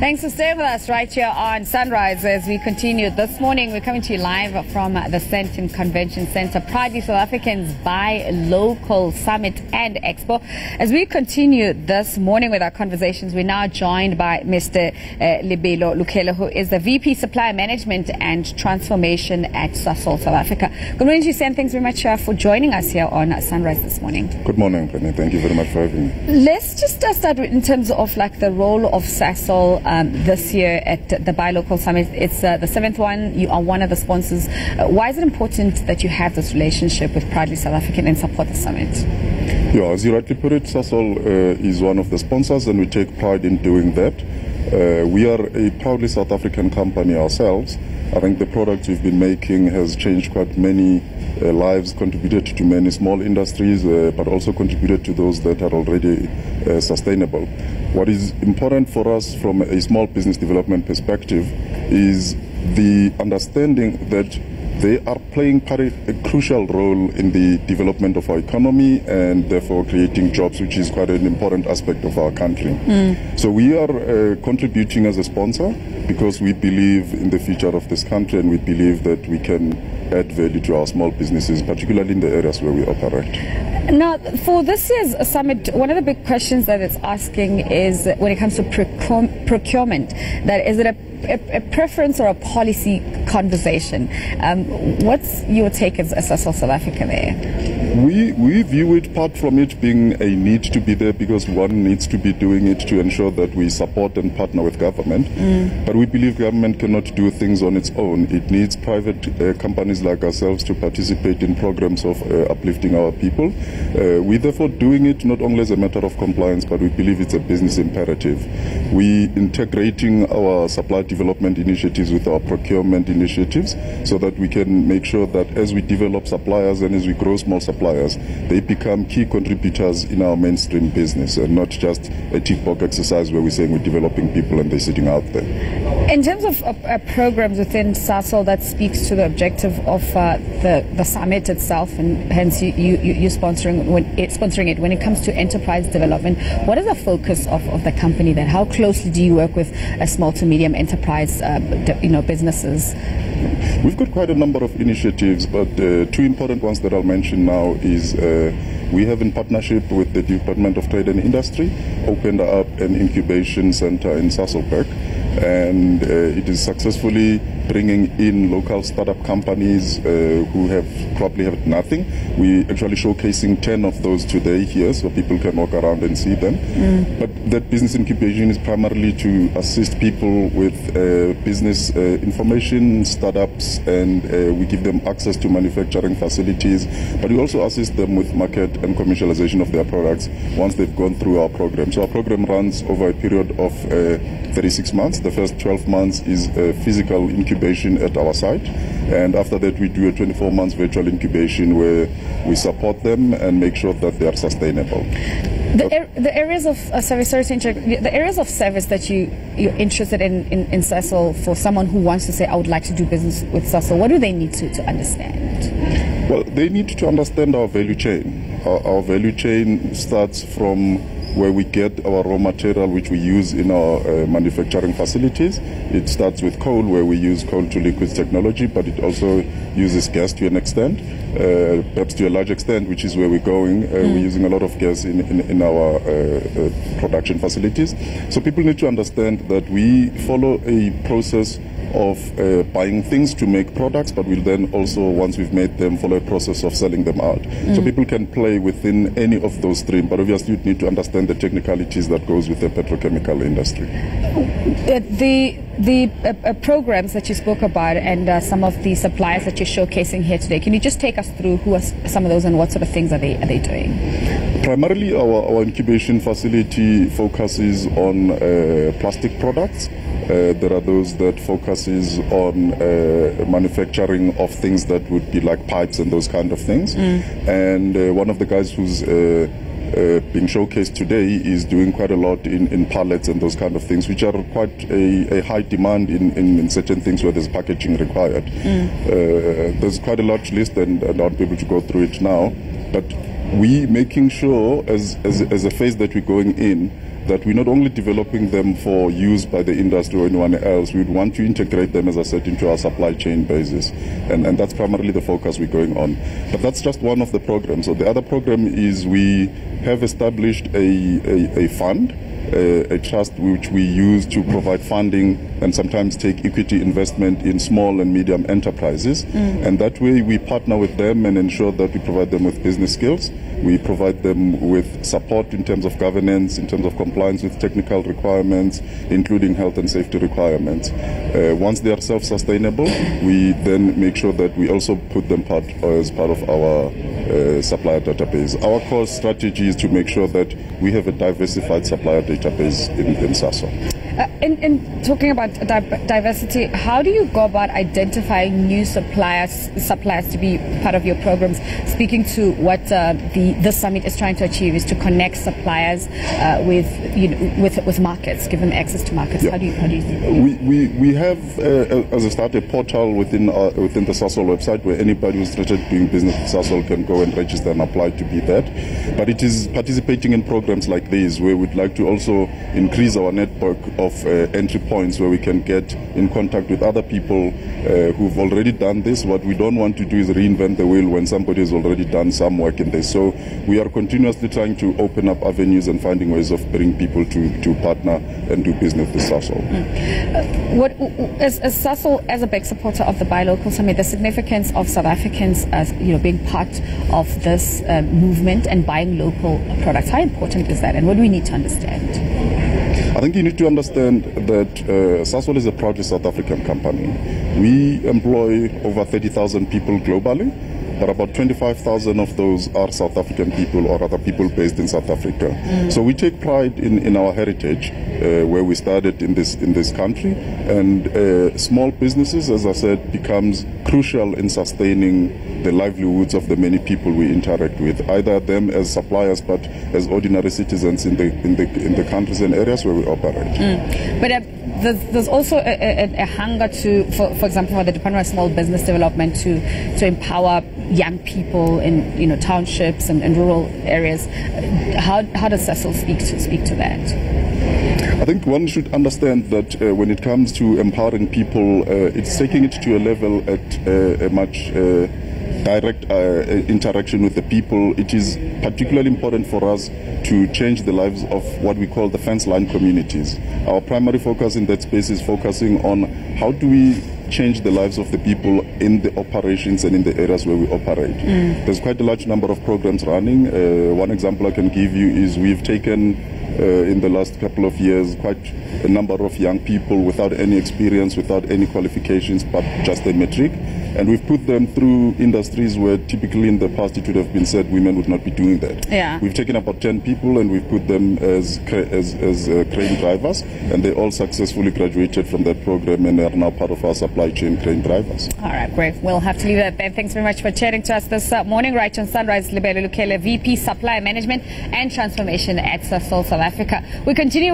Thanks for staying with us right here on Sunrise as we continue. This morning we're coming to you live from the Sandton Convention Centre. Proudly South Africans Buy Local Summit and Expo. As we continue this morning with our conversations, we're now joined by Mr. Lebelo Lukelo, who is the VP Supply Management and Transformation at Sasol South Africa. Good morning to you, Sam. Thanks very much for joining us here on Sunrise this morning. Good morning, Penny. Thank you very much for having me. Let's just start in terms of like the role of Sasol this year at the Buy Local Summit. It's the seventh one. You are one of the sponsors. Why is it important that you have this relationship with Proudly South African and support the summit? Yeah, as you rightly put it, Sasol is one of the sponsors, and we take pride in doing that. We are a proudly South African company ourselves. I think the product we've been making has changed quite many lives, contributed to many small industries, but also contributed to those that are already sustainable. What is important for us from a small business development perspective is the understanding that they are playing a crucial role in the development of our economy and therefore creating jobs, which is quite an important aspect of our country. So we are contributing as a sponsor because we believe in the future of this country, and we believe that we can add value to our small businesses, particularly in the areas where we operate. Now, for this year's summit, one of the big questions that it's asking is when it comes to procurement, that is it a preference or a policy conversation? What's your take as Sasol South Africa there? We view it, apart from it being a need to be there, because one needs to be doing it to ensure that we support and partner with government. But we believe government cannot do things on its own. It needs private companies like ourselves to participate in programs of uplifting our people. We're therefore doing it not only as a matter of compliance, but we believe it's a business imperative. We integrating our supply development initiatives with our procurement initiatives so that we can make sure that as we develop suppliers and as we grow small suppliers, they become key contributors in our mainstream business and not just a tick box exercise where we're saying we're developing people and they're sitting out there. In terms of programs within Sasol that speaks to the objective of the summit itself, and hence you're sponsoring it when it comes to enterprise development, what is the focus of the company then? How closely do you work with small to medium enterprise businesses? We've got quite a number of initiatives, but two important ones that I'll mention now is we have, in partnership with the Department of Trade and Industry, opened up an incubation center in Sasolburg, and it is successfully bringing in local startup companies who probably have nothing. We actually showcasing 10 of those today here, so people can walk around and see them. But that business incubation is primarily to assist people with business information, startups, and we give them access to manufacturing facilities, but we also assist them with market and commercialization of their products once they've gone through our program. So our program runs over a period of 36 months. The first 12 months is physical incubation at our site, and after that we do a 24 months virtual incubation where we support them and make sure that they are sustainable. The areas of service, the areas of service that you're interested in Sasol, for someone who wants to say, I would like to do business with Sasol, what do they need to understand? Well, they need to understand our value chain. Our value chain starts from where we get our raw material, which we use in our manufacturing facilities. It starts with coal, where we use coal to liquids technology, but it also uses gas to an extent, perhaps to a large extent, which is where we're going. We're using a lot of gas in our production facilities. So people need to understand that we follow a process of buying things to make products, but we'll then also, once we've made them, follow a process of selling them out. So people can play within any of those streams, but obviously you need to understand the technicalities that goes with the petrochemical industry. The programs that you spoke about and some of the suppliers that you're showcasing here today, can you just take us through who are some of those and what sort of things are they doing? Primarily our incubation facility focuses on plastic products. There are those that focuses on manufacturing of things that would be like pipes and those kind of things. And one of the guys who's being showcased today is doing quite a lot in pallets and those kind of things, which are quite a high demand in certain things where there's packaging required. There's quite a large list, and I won't be able to go through it now, but we making sure as a phase that we're going in that we're not only developing them for use by the industry or anyone else, we'd want to integrate them, as I said, into our supply chain basis. And that's primarily the focus we're going on. But that's just one of the programs. So the other program is we have established a fund, a trust which we use to provide funding and sometimes take equity investment in small and medium enterprises. And that way we partner with them and ensure that we provide them with business skills. We provide them with support in terms of governance, in terms of compliance with technical requirements, including health and safety requirements. Once they are self-sustainable, we then make sure that we also put them as part of our supplier database. Our core strategy is to make sure that we have a diversified supplier database in Sasol. In talking about diversity, how do you go about identifying new suppliers to be part of your programs? Speaking to what the summit is trying to achieve is to connect suppliers with markets, give them access to markets. Yeah. How do you we have as a start a portal within the Sasol website where anybody who's interested in doing business with Sasol can go and register and apply to be that. But it is participating in programs like these where we'd like to also increase our network of entry points where we can get in contact with other people who've already done this. What we don't want to do is reinvent the wheel when somebody has already done some work in this. So we are continuously trying to open up avenues and finding ways of bringing people to partner and do business with Sasol. As Sasol, as a big supporter of the Buy Local Summit, the significance of South Africans as being part of this movement and buying local products, how important is that, and what do we need to understand? I think you need to understand that Sasol is a proudly South African company. We employ over 30,000 people globally, but about 25,000 of those are South African people or other people based in South Africa. So we take pride in our heritage, where we started in this country, and small businesses, as I said, becomes crucial in sustaining the livelihoods of the many people we interact with, either them as suppliers but as ordinary citizens in the countries and areas where we operate. But there's also a hunger for example, for the Department of Small Business Development to empower young people in townships and rural areas. How does Sasol speak to that? I think one should understand that when it comes to empowering people, it's taking it to a level at a much direct interaction with the people. It is particularly important for us to change the lives of what we call the fence line communities. Our primary focus in that space is focusing on how do we change the lives of the people in the operations and in the areas where we operate. There's quite a large number of programs running. One example I can give you is we've taken in the last couple of years quite a number of young people without any experience, without any qualifications, but just a matric. And we've put them through industries where typically in the past it would have been said women would not be doing that. Yeah. We've taken about 10 people and we've put them as crane drivers, and they all successfully graduated from that program and are now part of our supply chain crane drivers. All right, great. We'll have to leave it there. Thanks very much for chatting to us this morning. Right on Sunrise, Lebelo Lukele, VP Supply Management and Transformation at Sasol South Africa. We continue